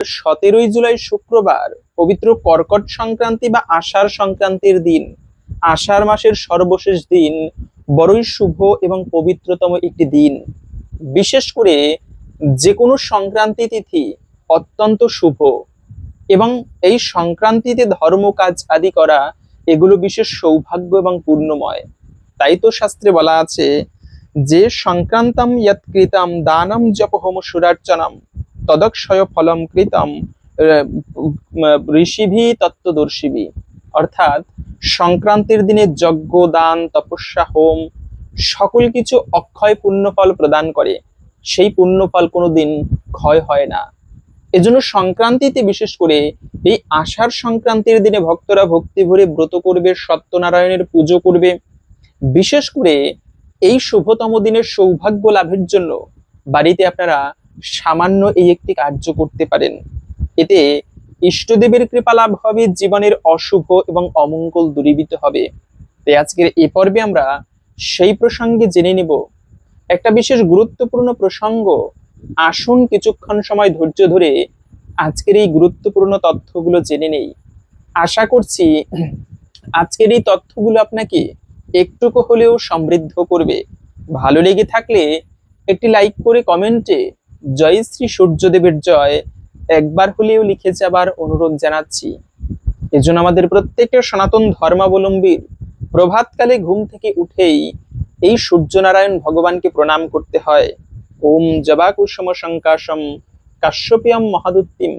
17ই জুলাই শুক্রবার পবিত্র কর্কট সংক্রান্তি বা আষাঢ় সংক্রান্তির দিন, আষাঢ় মাসের সর্বশেষ দিন, বড়ই শুভ এবং পবিত্রতম একটি দিন। বিশেষ করে যে কোনো সংক্রান্তি তিথি অত্যন্ত শুভ এবং এই সংক্রান্তিতে ধর্ম কাজ আদি করা এগুলো বিশেষ সৌভাগ্য এবং পুণ্যময়। তাই তো শাস্ত্রে বলা আছে যে সংক্রান্তম ইয়ৎ কৃতম দানম জপ হোম সুরার্চনম তদক্ষয় ফলম কৃতম ঋষিভি তত্ত্বদর্শিভি। অর্থাৎ সংক্রান্তির দিনে যজ্ঞ, দান, তপস্যা, হোম সকল কিছু অক্ষয় পুণ্যফল প্রদান করে। সেই পুণ্যফল কোনোদিন ক্ষয় হয় না। এজন্য সংক্রান্তিতে বিশেষ করে এই আষাঢ় সংক্রান্তির দিনে ভক্তরা ভক্তি ভরে ব্রত করবে, সত্যনারায়ণের পুজো করবে। বিশেষ করে এই শুভতম দিনের সৌভাগ্য লাভের জন্য বাড়িতে আপনারা সামান্য এই একটি কার্য করতে পারেন। এতে ইষ্টদেবের কৃপা লাভ হবে, জীবনের অশুভ এবং অমঙ্গল দূরীভূত হবে। তাই আজকের এই পর্বে আমরা সেই প্রসঙ্গে জেনে নিব একটা বিশেষ গুরুত্বপূর্ণ প্রসঙ্গ। আসুন কিছুক্ষণ সময় ধৈর্য ধরে আজকের এই গুরুত্বপূর্ণ তথ্যগুলো জেনে নেই। আশা করছি আজকের এই তথ্যগুলো আপনাকে একটুকু হলেও সমৃদ্ধ করবে। ভালো লেগে থাকলে একটি লাইক করে কমেন্টে জয় শ্রী সূর্যদেবের জয় একবার হলেও লিখে যাবার অনুরোধ জানাচ্ছি। এজন্য আমাদের প্রত্যেকটা সনাতন ধর্মাবলম্বীর প্রভাতকালে ঘুম থেকে উঠেই এই সূর্যনারায়ণ ভগবানকে প্রণাম করতে হয়। ওম জবাকুসুম সংকাশম কাশ্যপিয়ম মহাদুত্তিম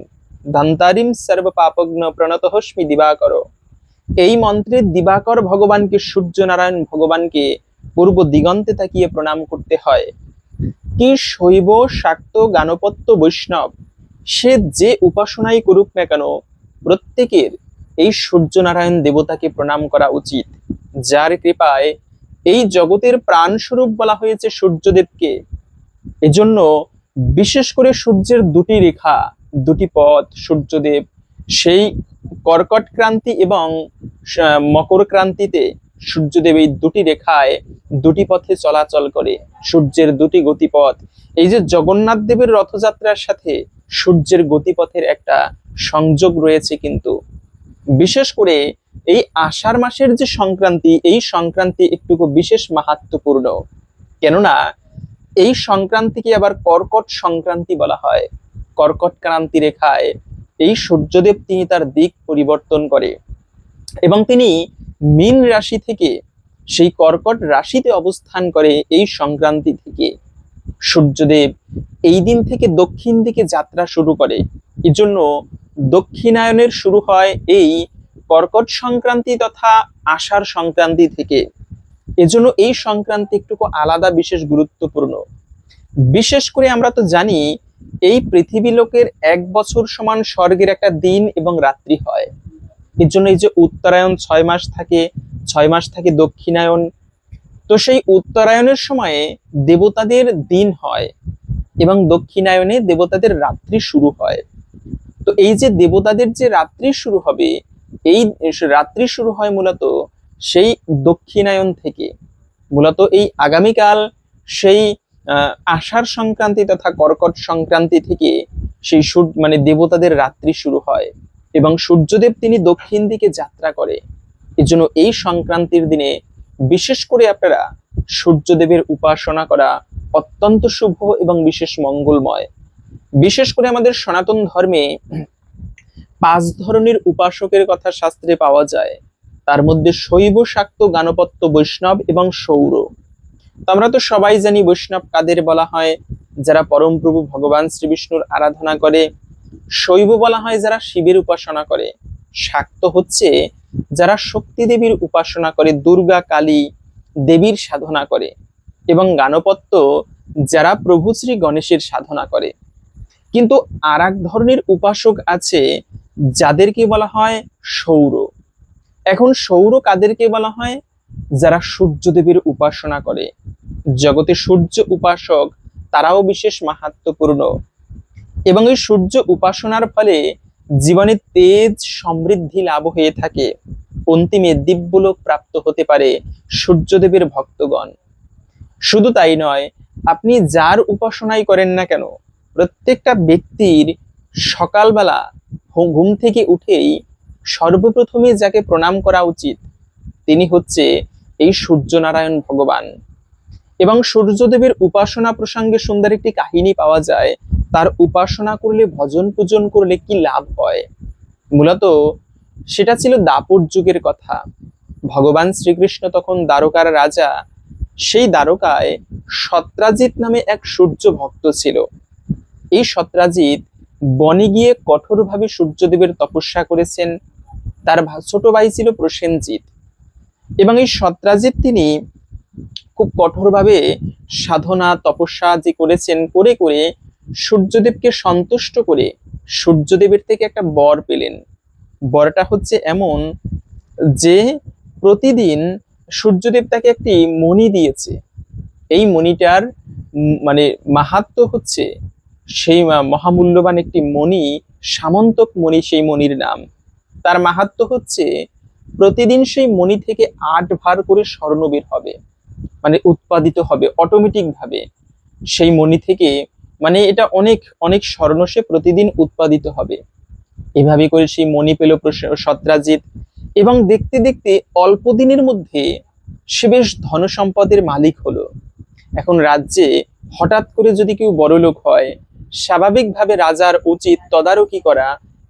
ধান্তারিম সর্ব পাপগ্ন প্রণতহস্মি দিবাকর। এই মন্ত্রের দিবাকর ভগবানকে, সূর্যনারায়ণ ভগবানকে পূর্ব দিগন্তে তাকিয়ে প্রণাম করতে হয়। কি শৈব, শাক্ত, গানপত্য, বৈষ্ণব সে যে উপাসনাই করুক না কেন, প্রত্যেকের এই সূর্যনারায়ণ দেবতাকে প্রণাম করা উচিত, যার কৃপায় এই জগতের প্রাণ স্বরূপ বলা হয়েছে সূর্যদেবকে। এজন্য বিশেষ করে সূর্যের দুটি রেখা, দুটি পথ সূর্যদেব, সেই কর্কট ক্রান্তি এবং মকর ক্রান্তিতে সূর্যদেব এই দুটি রেখায় দুটি পথে চলাচল করে। সূর্যের দুটি গতিপথ, এই যে জগন্নাথ দেবের রথযাত্রার সাথে সূর্যের গতিপথের একটা সংযোগ রয়েছে। কিন্তু বিশেষ করে এই আষাঢ় মাসের যে সংক্রান্তি, এই সংক্রান্তি একটু বিশেষ মাহাত্ম্যপূর্ণ। কেননা এই সংক্রান্তিকে আবার কর্কট সংক্রান্তি বলা হয়। কর্কট ক্রান্তি রেখায় এই সূর্যদেব তিনি তার দিক পরিবর্তন করে এবং তিনি মীন রাশি থেকে সেই কর্কট রাশিতে অবস্থান করে। এই সংক্রান্তি থেকে সূর্যদেব এই দিন থেকে দক্ষিণ দিকে যাত্রা শুরু করে। এই জন্য দক্ষিণায়নের শুরু হয় এই কর্কট সংক্রান্তি তথা আষাঢ় সংক্রান্তি থেকে। এজন্য এই সংক্রান্তি একটু আলাদা, বিশেষ গুরুত্বপূর্ণ। বিশেষ করে আমরা তো জানি এই পৃথিবী লোকের 1 বছর সমান স্বর্গের একটা দিন এবং রাত্রি হয়। এর জন্য এই যে উত্তরায়ণ 6 মাস থাকে, 6 মাস থাকে দক্ষিণায়ন। তো সেই উত্তরায়ণের সময়ে দেবতাদের দিন হয় এবং দক্ষিণায়নে দেবতাদের রাত্রি শুরু হয়। তো এই যে দেবতাদের যে রাত্রি শুরু হবে, এই রাত্রি শুরু হয় মূলত সেই দক্ষিণায়ন থেকে। মূলত এই আগামীকাল সেই আষাঢ় সংক্রান্তি তথা কর্কট সংক্রান্তি থেকে সেই মানে দেবতাদের রাত্রি শুরু হয় এবং সূর্যদেব তিনি দক্ষিণ দিকে যাত্রা করে। এজন্য এই সংক্রান্তির দিনে বিশেষ করে আপনারা সূর্যদেবের উপাসনা করা অত্যন্ত শুভ এবং বিশেষ মঙ্গলময়। বিশেষ করে আমাদের সনাতন ধর্মে 5 ধরনের উপাসকের কথা শাস্ত্রে পাওয়া যায়। তার মধ্যে শৈব, শাক্ত, গানপত্য, বৈষ্ণব এবং সৌর। তো আমরা তো সবাই জানি বৈষ্ণব কাদের বলা হয়, যারা পরম প্রভু ভগবান শ্রী বিষ্ণুর আরাধনা করে। শৈব বলা হয় যারা শিবের উপাসনা করে। শাক্ত হচ্ছে যারা শক্তি দেবীর উপাসনা করে, দুর্গা, কালী দেবীর সাধনা করে। এবং গানপত্য যারা প্রভু শ্রী গণেশের সাধনা করে। কিন্তু আর এক ধরনের উপাসক আছে যাদেরকে বলা হয় সৌর। এখন সৌর কাদেরকে বলা হয়? যারা সূর্যদেবের উপাসনা করে। জগতে সূর্য উপাসক তারাও বিশেষ মাহাত্ম্যপূর্ণ এবং এই সূর্য উপাসনার ফলে জীবনে তেজ সমৃদ্ধি লাভ হয়ে থাকে। অন্তিমে দিব্যলোক প্রাপ্ত হতে পারে সূর্যদেবের ভক্তগণ। শুধু তাই নয়, আপনি যার উপাসনাই করেন না কেন, প্রত্যেকটা ব্যক্তির সকালবেলা ঘুম থেকে উঠেই সর্বপ্রথমে যাকে প্রণাম করা উচিত তিনি হচ্ছে এই সূর্যনারায়ণ ভগবান। এবং সূর্যদেবের উপাসনা প্রসঙ্গে সুন্দর একটি কাহিনী পাওয়া যায়, তার উপাসনা করলে, ভজন পূজন করলে কি লাভ হয়। মূলত সেটা ছিল দাপর যুগের কথা। ভগবান শ্রীকৃষ্ণ তখন দ্বারকার রাজা। সেই দ্বারকায় সত্রাজিৎ নামে এক সূর্য ভক্ত ছিল। এই সত্রাজিৎ বনে গিয়ে কঠোরভাবে সূর্যদেবের তপস্যা করেছেন। তার ছোট ভাই ছিল প্রসেনজিৎ। এবং এই সত্রাজিৎ তিনি খুব কঠোরভাবে সাধনা তপস্যা যে করেছেন, করে করে সূর্যদেবকে সন্তুষ্ট করে সূর্যদেবের থেকে একটা বর পেলেন। বরটা হচ্ছে এমন যে প্রতিদিন সূর্যদেব তাকে একটি মণি দিয়েছে। এই মণিটার মানে মাহাত্ম্য হচ্ছে, সেই মহামূল্যবান একটি মণি, সামন্তক মণি সেই মণির নাম। তার মাহাত্ম্য হচ্ছে প্রতিদিন সেই মণি থেকে 8 ভার করে স্বর্ণ বের হবে, মানে উৎপাদিত হবে অটোমেটিক ভাবে সেই মণি থেকে। মানে এটা অনেক অনেক স্বর্ণ সে প্রতিদিন উৎপাদিত হবে। এভাবে করে সেই মণি পেল সত্রাজিৎ। এবং দেখতে দেখতে অল্প দিনের মধ্যে সে বেশ ধন সম্পদের মালিক হলো। এখন রাজ্যে হঠাৎ করে যদি কেউ বড়লোক হয়, স্বাভাবিকভাবে রাজার উচিত তদারকি করা,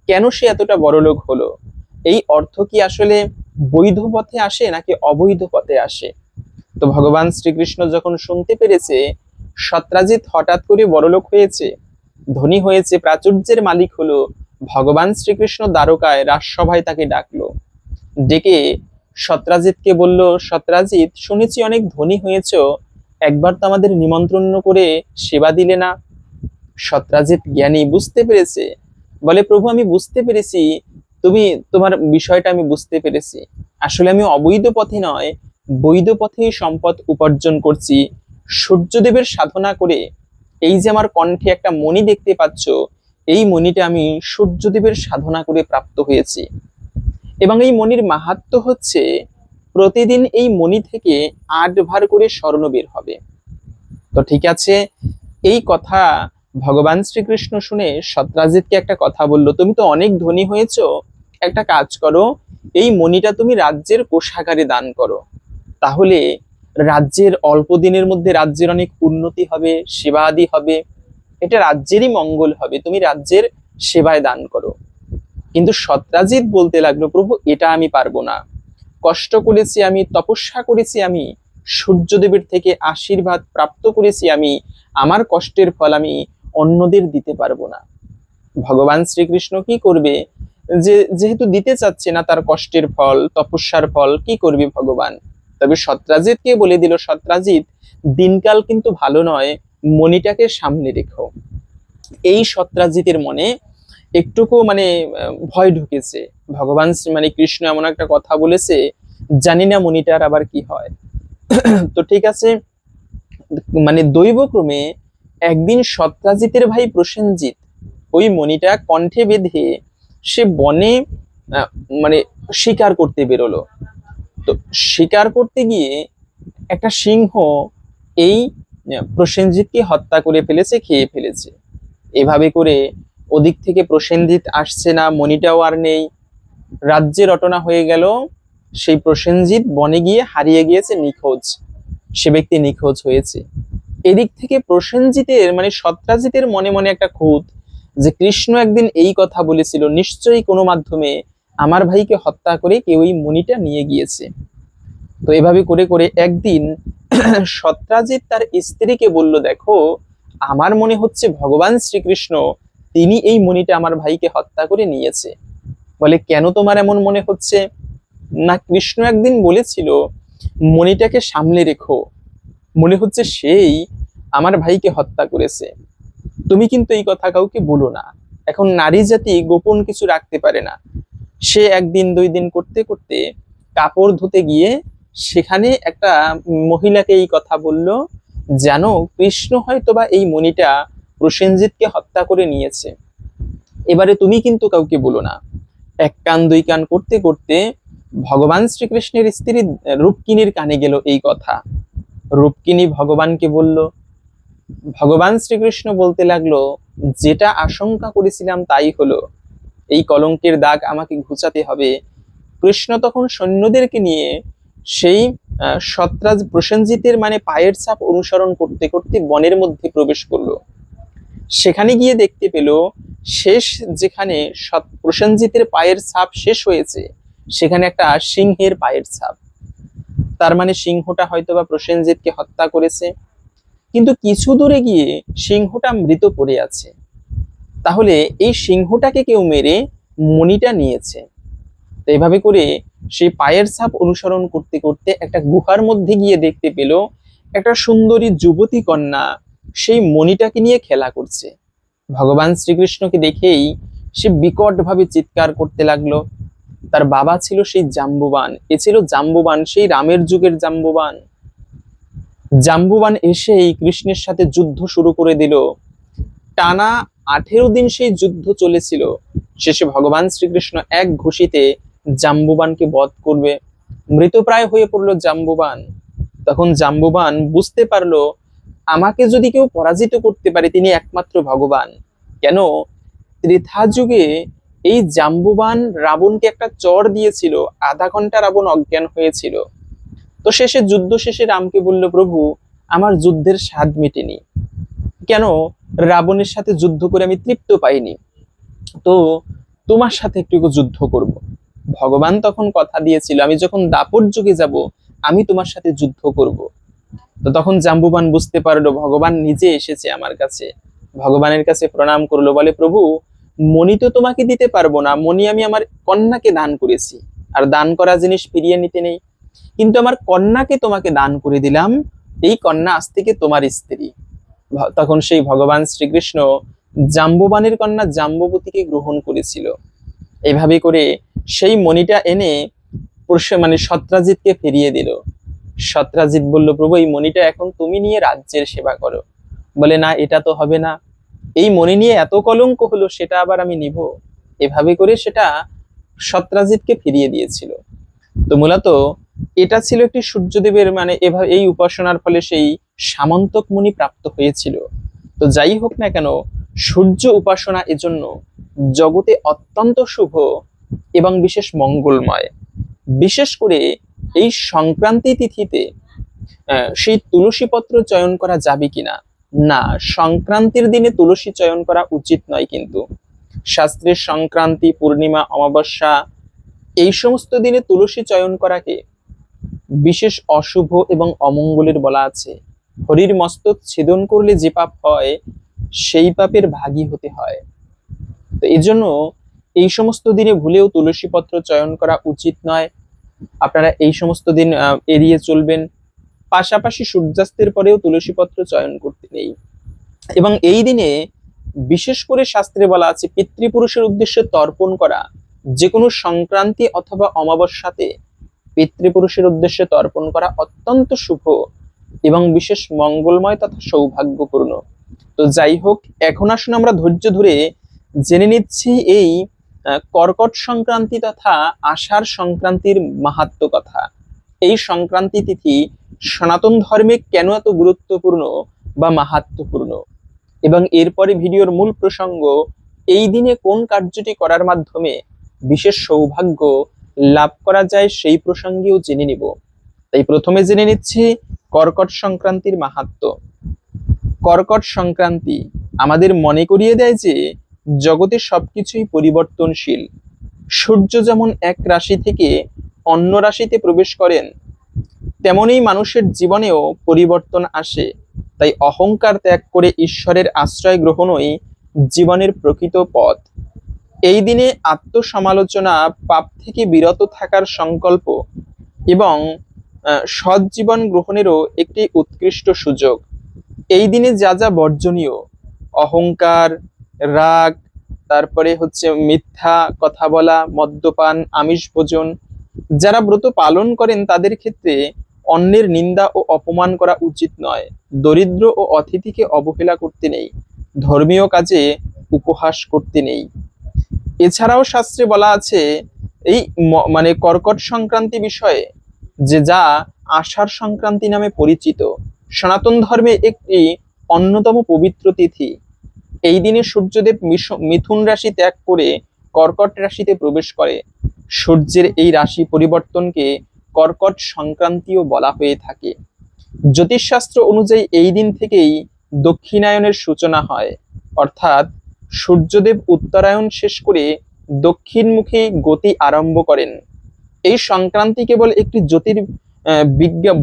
কেন সে এতটা বড়লোক হলো, এই অর্থ কি আসলে বৈধ পথে আসে নাকি অবৈধ পথে আসে। তো ভগবান শ্রীকৃষ্ণ যখন শুনতে পেরেছে সত্রাজিৎ হঠাৎ করে বড়লোক হয়েছে, ধনী হয়েছে, প্রাচুর্যের মালিক হলো, ভগবান শ্রীকৃষ্ণ দ্বারকায় রাজসভায় তাকে ডাকলো। ডেকে সত্রাজিৎকে বলল, সত্রাজিৎ, শুনেছি অনেক ধনী হয়েছো, একবার তো আমাদের নিমন্ত্রণ করে সেবা দিলে না। সত্রাজিৎ জ্ঞানী, বুঝতে পেরেছে, বলে, প্রভু আমি বুঝতে পেরেছি, তোমার বিষয়টা আমি বুঝতে পেরেছি। আসলে আমি অবৈধ পথে নয়, বৈধ পথেই সম্পদ উপার্জন করছি। সূর্যদেবের সাধনা করে এই যে আমার কণ্ঠে একটা মণি দেখতে পাচ্ছ, এই মণিটা আমি সূর্যদেবের সাধনা করে প্রাপ্ত হয়েছি। এবং এই মণির মাহাত্ম্য হচ্ছে প্রতিদিন এই মণি থেকে 8 ভার করে স্বর্ণ বের হবে। তো ঠিক আছে, এই কথা ভগবান শ্রীকৃষ্ণ শুনে সত্রাজিৎকে একটা কথা বলল, তুমি তো অনেক ধনী হয়েছো, একটা কাজ করো, এই মণিটা তুমি রাজ্যের কোষাগারে দান করো, তাহলে রাজ্যের অল্প দিনের মধ্যে রাজ্যের অনেক উন্নতি হবে, সেবা আদি হবে, এটা রাজ্যেরই মঙ্গল হবে, তুমি রাজ্যের সেবায় দান করো। কিন্তু সত্রাজিৎ বলতে লাগলো, প্রভু এটা আমি পারবো না, কষ্ট করেছি আমি, তপস্যা করেছি আমি, সূর্যদেবের থেকে আশীর্বাদ প্রাপ্ত করেছি আমি, আমার কষ্টের ফল আমি অন্যদের দিতে পারবো না। ভগবান শ্রীকৃষ্ণ কি করবে, যেহেতু দিতে চাচ্ছে না তার কষ্টের ফল, তপস্যার ফল, কি করবে ভগবান। তবে সত্রাজিৎকে বলে দিল, সত্রাজিৎ দিনকাল কিন্তু ভালো নয়, মণিটাকে সামনে রেখো। এই সত্রাজিতের মনে একটুকু মানে ভয় ঢুকেছে। ভগবান মানে কৃষ্ণ এমন একটা কথা বলেছে, জানি না মণিটার আবার কি হয়। তো ঠিক আছে, মানে দৈবক্রমে একদিন সত্রাজিতের ভাই প্রসেনজিৎ ওই মণিটা কণ্ঠে বেঁধে সে বনে মানে শিকার করতে বেরোলো। তো শিকার করতে গিয়ে একটা সিংহ এই প্রসেনজিৎকে হত্যা করে ফেলেছে, খেয়ে ফেলেছে। এভাবে করে ওদিক থেকে প্রসেনজিৎ আসছে না, মণিটাও আর নেই, রাজ্যে রটনা হয়ে গেল সেই প্রসেনজিৎ বনে গিয়ে হারিয়ে গিয়েছে, নিখোঁজ, সে ব্যক্তি নিখোঁজ হয়েছে। এদিক থেকে প্রসেনজিতের মানে সত্রাজিতের মনে মনে একটা খুঁত, যে কৃষ্ণ একদিন এই কথা বলেছিল, নিশ্চয়ই কোনো মাধ্যমে আমার ভাইকে হত্যা করে কেউ এই মণিটা নিয়ে গিয়েছে। তো এভাবে করে করে একদিন সত্রাজিৎ তার স্ত্রীকে বলল, দেখো আমার মনে হচ্ছে ভগবান শ্রীকৃষ্ণ তিনি এই মণিটা আমার ভাইকে হত্যা করে নিয়েছে। বলে, কেন তোমার এমন মনে হচ্ছে। না, কৃষ্ণ একদিন বলেছিল মণিটাকে সামলে রেখো, মনে হচ্ছে সেই আমার ভাইকে হত্যা করেছে। তুমি কিন্তু এই কথা কাউকে বলো না। এখন নারী জাতি গোপন কিছু রাখতে পারে না। সে একদিন 2 দিন করতে করতে কাপড় ধুতে গিয়ে সেখানে একটা মহিলাকে এই কথা বলল, জানো কৃষ্ণ হয়তোবা এই মণিটা প্রসেনজিৎকে হত্যা করে নিয়েছে, এবারে তুমি কিন্তু কাউকে বলো না। 1 কান 2 কান করতে করতে ভগবান শ্রীকৃষ্ণের স্ত্রী রূপকিনীর কানে গেল এই কথা। রূপকিনী ভগবানকে বলল। ভগবান শ্রীকৃষ্ণ বলতে লাগলো, যেটা আশঙ্কা করেছিলাম তাই হলো, এই কলঙ্কের দাগ আমাকে ঘুচাতে হবে। কৃষ্ণ তখন সৈন্যদেরকে নিয়ে সেই সত্রাজ প্রসেনজিতের মানে পায়ের ছাপ অনুসরণ করতে করতে বনের মধ্যে প্রবেশ করলো। সেখানে গিয়ে দেখতে পেল শেষ যেখানে প্রসেনজিতের পায়ের ছাপ শেষ হয়েছে সেখানে একটা সিংহের পায়ের ছাপ। তার মানে সিংহটা হয়তোবা প্রসেনজিৎকে হত্যা করেছে। কিন্তু কিছু দূরে গিয়ে সিংহটা মৃত পড়ে আছে। তাহলে এই সিংহটাকে কেউ মেরে মণিটা নিয়েছে। তো এইভাবে করে সেই পায়ের ছাপ অনুসরণ করতে করতে একটা গুহার মধ্যে গিয়ে দেখতে পেল একটা সুন্দরী যুবতী কন্যা সেই মণিটাকে নিয়ে খেলা করছে। ভগবান শ্রীকৃষ্ণকে দেখেই সে বিকট ভাবে চিৎকার করতে লাগলো। তার বাবা ছিল সেই জাম্বুবান, এ ছিল জাম্বুবান, সেই রামের যুগের জাম্বুবান। জাম্বুবান এসেই কৃষ্ণের সাথে যুদ্ধ শুরু করে দিল। টানা 18 দিন সেই যুদ্ধ চলেছিল। শেষে ভগবান শ্রীকৃষ্ণ এক ঘুষিতে জাম্বুবানকে বধ করবে। মৃতপ্রায় হয়ে পড়লো জাম্বুবান। তখন জাম্বুবান বুঝতে পারলো আমাকে যদি কেউ পরাজিত করতে পারে তিনি একমাত্র ভগবান। কেন, ত্রেতা যুগে এই জাম্বুবান রাবণকে একটা চড় দিয়েছিল, আধা ঘন্টা রাবণ অজ্ঞান হয়েছিল। তো শেষে যুদ্ধ শেষে রামকে বলল, প্রভু আমার যুদ্ধের স্বাদ মেটেনি, কেন রাবণের সাথে যুদ্ধ করে আমি তৃপ্ত পাইনি, তো তোমার সাথে একটু যুদ্ধ করব। ভগবান তখন কথা দিয়েছিল আমি যখন দাপর যুগে যাব আমি তোমার সাথে যুদ্ধ করব। তো তখন জাম্বুবান বুঝতে পারলো ভগবান নিজে এসেছে আমার কাছে। ভগবানের কাছে প্রণাম করলো, বলে প্রভু মণি তো তোমাকে দিতে পারবো না, মণি আমি আমার কন্যাকে দান করেছি, আর দান করা জিনিস ফিরিয়ে নিতে নেই, কিন্তু আমার কন্যাকে তোমাকে দান করে দিলাম, এই কন্যা আজ থেকে তোমার স্ত্রী। তখন সেই ভগবান শ্রীকৃষ্ণ জাম্বুবানের কন্যা জাম্বুবতীকে গ্রহণ করেছিল। এইভাবে করে সেই মণিটা এনে মানে সত্রাজিৎকে ফিরিয়ে দিল। সত্রাজিৎ বলল, প্রভু এই মণিটা এখন তুমি নিয়ে রাজ্যের সেবা করো। বলে না, এটা তো হবে না, এই মণি নিয়ে এত কলঙ্ক হলো সেটা আবার আমি নিব। এভাবে করে সেটা সত্রাজিৎকে ফিরিয়ে দিয়েছিল। তো মূলত এটা ছিল একটি সূর্যদেবের মানে এভাবে এই উপাসনার ফলে সেই সামন্তক মুনি প্রাপ্ত হয়েছিল। তো যাই হোক না কেন, সূর্য উপাসনা এজন্য জগতে অত্যন্ত শুভ এবং বিশেষ মঙ্গলময়। বিশেষ করে এই সংক্রান্তি তিথিতে সেই তুলসী পত্র চয়ন করা যাবে কিনা, না, সংক্রান্তির দিনে তুলসী চয়ন করা উচিত নয়। কিন্তু শাস্ত্রের সংক্রান্তি, পূর্ণিমা, অমাবস্যা এই সমস্ত দিনে তুলসী চয়ন করাকে বিশেষ অশুভ এবং অমঙ্গলের বলা আছে। হরির মস্তক ছেদন করলে যে পাপ হয় সেই পাপের ভাগী হতে হয়। তো এই জন্য এই সমস্ত দিনে ভুলেও তুলসী পত্র চয়ন করা উচিত নয়। আপনারা এই সমস্ত দিন এড়িয়ে চলবেন। পাশাপাশি সূর্যাস্তের পরেও তুলসী পত্র চয়ন করতে নেই। এবং এই দিনে বিশেষ করে শাস্ত্রে বলা আছে পিতৃপুরুষের উদ্দেশ্যে তর্পণ করা, যে কোনো সংক্রান্তি অথবা অমাবস্যাতে পিতৃপুরুষের উদ্দেশ্যে তর্পণ করা অত্যন্ত শুভ এবং বিশেষ মঙ্গলময় তথা সৌভাগ্যপূর্ণ। তো যাই হোক, এখন আসুন আমরা ধৈর্য ধরে জেনে নিচ্ছি এই কর্কট সংক্রান্তি তথা আষাঢ় সংক্রান্তির মাহাত্ম্য কথা। এই সংক্রান্তি তিথি সনাতন ধর্মে কেন এত গুরুত্বপূর্ণ বা মাহাত্ম্যপূর্ণ, এবং এরপরে ভিডিওর মূল প্রসঙ্গ এই দিনে কোন কার্যটি করার মাধ্যমে বিশেষ সৌভাগ্য লাভ করা যায় সেই প্রসঙ্গেও জেনে নিব। তাই প্রথমে জেনে নিচ্ছি কর্কট সংক্রান্তির মাহাত্ম্য। কর্কট সংক্রান্তি আমাদের মনে করিয়ে দেয় যে জগতে সবকিছুই পরিবর্তনশীল। সূর্য যেমন এক রাশি থেকে অন্য রাশিতে প্রবেশ করেন, তেমনি মানুষের জীবনেও পরিবর্তন আসে। তাই অহংকার ত্যাগ করে ঈশ্বরের আশ্রয় গ্রহণই জীবনের প্রকৃত পথ। এই দিনে আত্মসমালোচনা, পাপ থেকে বিরত থাকার সংকল্প এবং সৎ জীবন গ্রহণেরও একটি উৎকৃষ্ট সুযোগ। এই দিনে যা যা বর্জনীয়, অহংকার, রাগ, তারপরে হচ্ছে মিথ্যা কথা বলা, মদ্যপান, আমিষ ভোজন, যারা ব্রত পালন করেন তাদের ক্ষেত্রে অন্যের নিন্দা ও অপমান করা উচিত নয়। দরিদ্র ও অতিথিকে অবহেলা করতে নেই। ধর্মীয় কাজে উপহাস করতে নেই। এছাড়াও শাস্ত্রে বলা আছে এই মানে কর্কট সংক্রান্তি বিষয়ে, যে যা আষাঢ় সংক্রান্তি নামে পরিচিত, সনাতন ধর্মে একটি অন্যতম পবিত্র তিথি। এই দিনে সূর্যদেব মিথুন রাশি ত্যাগ করে কর্কট রাশিতে প্রবেশ করে। সূর্যের এই রাশি পরিবর্তনকে কর্কট সংক্রান্তিও বলা হয়ে থাকে। জ্যোতিষশাস্ত্র অনুযায়ী এই দিন থেকেই দক্ষিণায়নের সূচনা হয়, অর্থাৎ সূর্যদেব উত্তরায়ণ শেষ করে দক্ষিণমুখী গতি আরম্ভ করেন। এই সংক্রান্তি কেবল একটি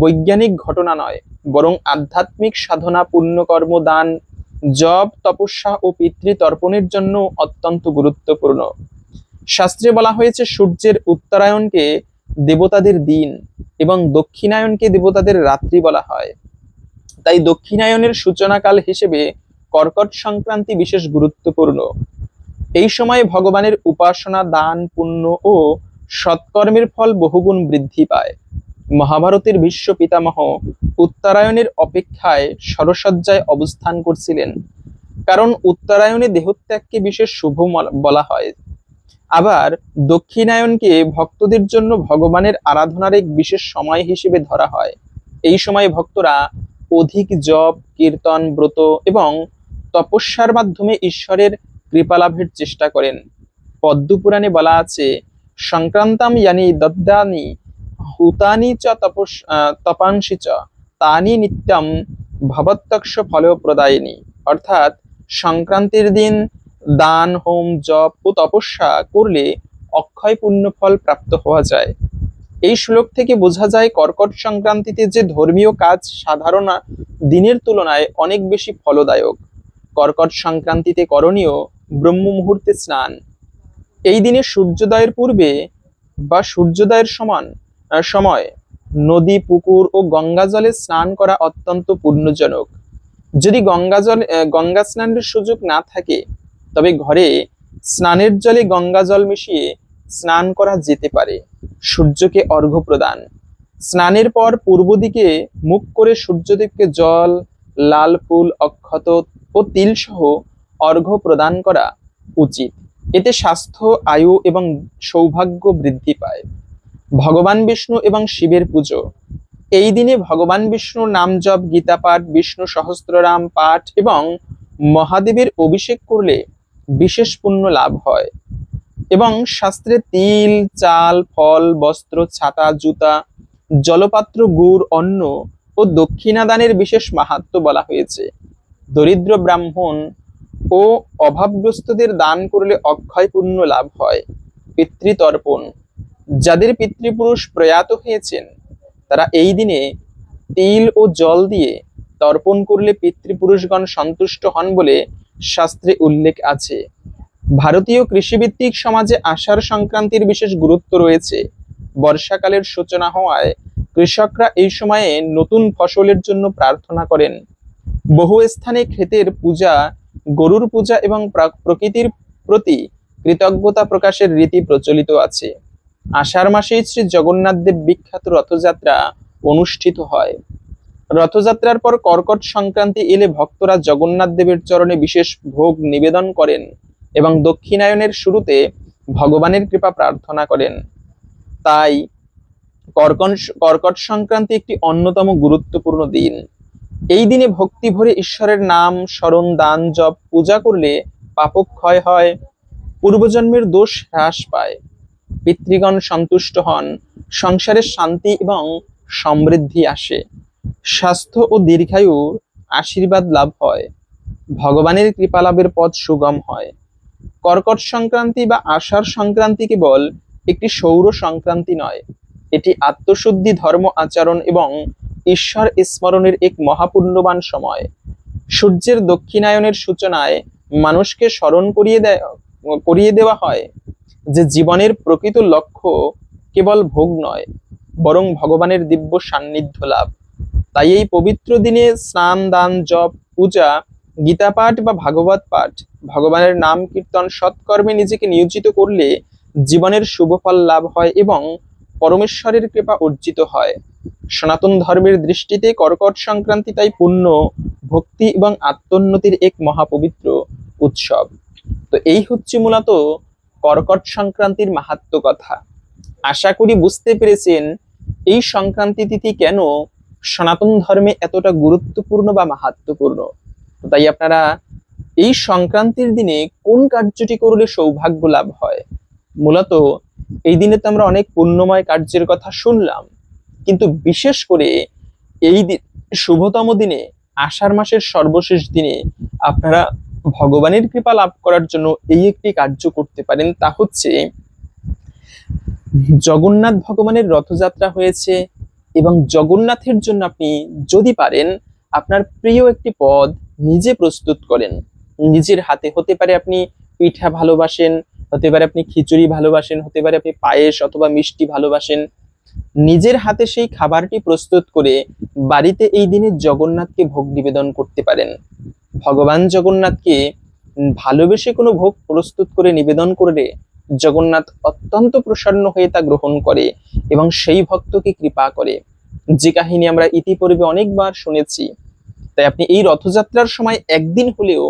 বৈজ্ঞানিক ঘটনা নয়, বরং আধ্যাত্মিক সাধনা, পুণ্যকর্ম, দান, জপ, তপস্যা ও পিতৃতর্পণের জন্য অত্যন্ত গুরুত্বপূর্ণ। শাস্ত্রে বলা হয়েছে সূর্যের উত্তরায়ণকে দেবতাদের দিন এবং দক্ষিণায়নকে দেবতাদের রাত্রি বলা হয়। তাই দক্ষিণায়নের সূচনাকাল হিসেবে কর্কট সংক্রান্তি বিশেষ গুরুত্বপূর্ণ। এই সময়ে ভগবানের উপাসনা, দান, পুণ্য ও সৎকর্মের ফল বহুগুণ বৃদ্ধি পায়। মহাভারতের ভীষ্ম পিতামহ উত্তরায়ণের অপেক্ষায় শরসজ্জায় অবস্থান করছিলেন, কারণ উত্তরায়ণে দেহত্যাগকে বিশেষ শুভ বলা হয়। আবার দক্ষিণায়নকে ভক্তদের জন্য ভগবানের আরাধনার এক বিশেষ সময় হিসেবে ধরা হয়। এই সময়ে ভক্তরা অধিক জপ, কীর্তন, ব্রত এবং তপস্যার মাধ্যমে ঈশ্বরের কৃপালাভের চেষ্টা করেন। পদ্মপুরাণে বলা আছে, সংক্রান্তাম ইয়ানি দদ্যানি হুতানি চ তপাংসি চ তানি নিত্যম ভবত্তক্ষ ফলপ্রদায়িনী। অর্থাৎ সংক্রান্তির দিন দান, হোম, জপ ও তপস্যা করলে অক্ষয় পুণ্য ফল প্রাপ্ত হওয়া যায়। এই শ্লোক থেকে বোঝা যায় কর্কট সংক্রান্তিতে যে ধর্মীয় কাজ সাধারণ দিনের তুলনায় অনেক বেশি ফলদায়ক। কর্কট সংক্রান্তিতে করণীয় ব্রহ্ম মুহূর্তে স্নান। এই দিনে সূর্যোদয়ের পূর্বে বা সূর্যোদয়ের সময় নদী, পুকুর ও গঙ্গা জলে স্নান করা অত্যন্ত পুণ্যজনক। যদি গঙ্গা স্নানের সুযোগ না থাকে, তবে ঘরে স্নানের জলে গঙ্গা জল মিশিয়ে স্নান করা যেতে পারে। সূর্যকে অর্ঘ্য প্রদান। স্নানের পর পূর্ব দিকে মুখ করে সূর্যদেবকে জল, লাল ফুল, অক্ষত ও তিল সহ অর্ঘ্য প্রদান করা উচিত। এতে স্বাস্থ্য, আয়ু এবং সৌভাগ্য বৃদ্ধি পায়। ভগবান বিষ্ণু এবং শিবের পুজো। এই দিনে ভগবান বিষ্ণুর নাম জপ, গীতা পাঠ, বিষ্ণু সহস্রনাম পাঠ এবং মহাদেবের অভিষেক করলে বিশেষ পুণ্য লাভ হয়। এবং শাস্ত্রে তিল, চাল, ফল, বস্ত্র, ছাতা, জুতা, জলপাত্র, গুড়, অন্ন ও দক্ষিণা দানের বিশেষ মাহাত্ম্য বলা হয়েছে। দরিদ্র ব্রাহ্মণ ও অভাবগ্রস্তদের দান করলে অক্ষয় পুণ্য লাভ হয়। পিতৃতর্পণ। যাদের পিতৃপুরুষ প্রয়াত হয়েছেন, তারা এই দিনে তিল ও জল দিয়ে তর্পণ করলে পিতৃপুরুষগণ সন্তুষ্ট হন বলে শাস্ত্রে উল্লেখ আছে। ভারতীয় কৃষিভিত্তিক সমাজে আষাঢ় সংক্রান্তির বিশেষ গুরুত্ব রয়েছে। বর্ষাকালের সূচনা হওয়ায় কৃষকরা এই সময়ে নতুন ফসলের জন্য প্রার্থনা করেন। বহু স্থানে ক্ষেতের পূজা, গরুর পূজা এবং প্রকৃতির প্রতি কৃতজ্ঞতা প্রকাশের রীতি প্রচলিত আছে। আষাঢ় মাসেই শ্রী জগন্নাথ দেব বিখ্যাত রথযাত্রা অনুষ্ঠিত হয়। রথযাত্রার পর কর্কট সংক্রান্তি এলে ভক্তরা জগন্নাথ দেবের চরণে বিশেষ ভোগ নিবেদন করেন এবং দক্ষিণায়নের শুরুতে ভগবানের কৃপা প্রার্থনা করেন। তাই কর্কট সংক্রান্তি একটি অন্যতম গুরুত্বপূর্ণ দিন। এই দিনে ভক্তি ভরে ঈশ্বরের নাম স্মরণ, দান, জপ, পূজা করলে পাপক্ষয় হয়, পূর্বজন্মের দোষ হ্রাস পায়, পিতৃগণ সন্তুষ্ট হন, সংসারের শান্তি এবং সমৃদ্ধি আসে, স্বাস্থ্য ও দীর্ঘায়ুর আশীর্বাদ লাভ হয়, ভগবানের কৃপা লাভের পথ সুগম হয়। কর্কট সংক্রান্তি বা আষাঢ় সংক্রান্তি কেবল একটি সৌর সংক্রান্তি নয়, এটি আত্মশুদ্ধি, ধর্ম আচরণ এবং ঈশ্বর স্মরণের এক মহাপুণ্যবান সময়। সূর্যের দক্ষিণায়নের সূচনায় মানুষকে স্মরণ করিয়ে দেওয়া হয় যে জীবনের প্রকৃত লক্ষ্য কেবল ভোগ নয়, বরং ভগবানের দিব্য সান্নিধ্য লাভ। তাই এই পবিত্র দিনে স্নান, দান, জপ, পূজা, গীতা পাঠ বা ভাগবত পাঠ, ভগবানের নাম কীর্তন, সৎকর্মে নিজেকে নিয়োজিত করলে জীবনের শুভ ফল লাভ হয় এবং পরমেশ্বরের কৃপা অর্জিত হয়। সনাতন ধর্মের দৃষ্টিতে কর্কট সংক্রান্তি তাই পুণ্য, ভক্তি এবং আত্মোন্নতির এক মহাপবিত্র উৎসব। তো এই হচ্ছে মূলত কর্কট সংক্রান্তির মাহাত্ম্য কথা। আশা করি বুঝতে পেরেছেন এই সংক্রান্তি তিথি কেন সনাতন ধর্মে এতটা গুরুত্বপূর্ণ বা মাহাত্ম্যপূর্ণ। তাই আপনারা এই সংক্রান্তির দিনে কোন কার্যটি করলে সৌভাগ্য লাভ হয়? মূলত এই দিনে তো আমরা অনেক পুণ্যময় কার্যের কথা শুনলাম, কিন্তু বিশেষ করে এই দিন, শুভতম দিনে, আষাঢ় মাসের সর্বশেষ দিনে আপনারা ভগবানের কৃপা লাভ করার জন্য এই একটি কার্য করতে পারেন। তা হচ্ছে, জগন্নাথ ভগবানের রথযাত্রা হয়েছে এবং জগন্নাথের জন্য আপনি যদি পারেন আপনার প্রিয় একটি পদ নিজে প্রস্তুত করেন নিজের হাতে। হতে পারে আপনি পিঠা ভালোবাসেন, হতে পারে আপনি খিচুড়ি ভালোবাসেন, হতে পারে আপনি পায়েস অথবা মিষ্টি ভালোবাসেন। নিজের হাতে সেই খাবারটি প্রস্তুত করে বাড়িতে এই দিনে জগন্নাথকে ভোগ নিবেদন করতে পারেন। ভগবান জগন্নাথকে ভালোবেসে কোনো ভোগ প্রস্তুত করে নিবেদন করলে জগন্নাথ অত্যন্ত প্রসন্ন হয়ে তা গ্রহণ করে এবং সেই ভক্তকে কৃপা করে, যে কাহিনী আমরা ইতিপূর্বে অনেকবার শুনেছি। তাই আপনি এই রথযাত্রার সময় একদিন হলেও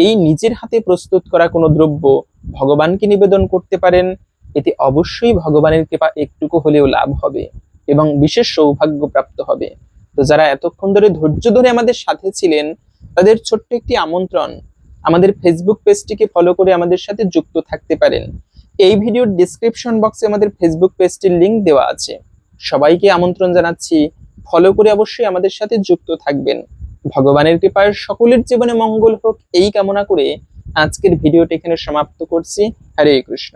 এই নিজের হাতে প্রস্তুত করা কোনো দ্রব্য ভগবানকে নিবেদন করতে পারেন। এতে অবশ্যই ভগবানের কৃপা একটুকু হলেও লাভ হবে এবং বিশেষ সৌভাগ্য প্রাপ্ত হবে। তো যারা এতক্ষণ ধরে ধৈর্য ধরে আমাদের সাথে ছিলেন, তাদের ছোট্ট একটি আমন্ত্রণ, আমাদের ফেসবুক পেজটিকে ফলো করে আমাদের সাথে যুক্ত থাকতে পারেন। এই ভিডিওর ডেসক্রিপশন বক্সে আমাদের ফেসবুক পেজটির লিংক দেওয়া আছে। সবাইকে আমন্ত্রণ জানাচ্ছি, ফলো করে অবশ্যই আমাদের সাথে যুক্ত থাকবেন। ভগবানের কৃপায় সকলের জীবনে মঙ্গল হোক এই কামনা করে আজকের ভিডিওটি এখানে সমাপ্ত করছি। হরে কৃষ্ণ।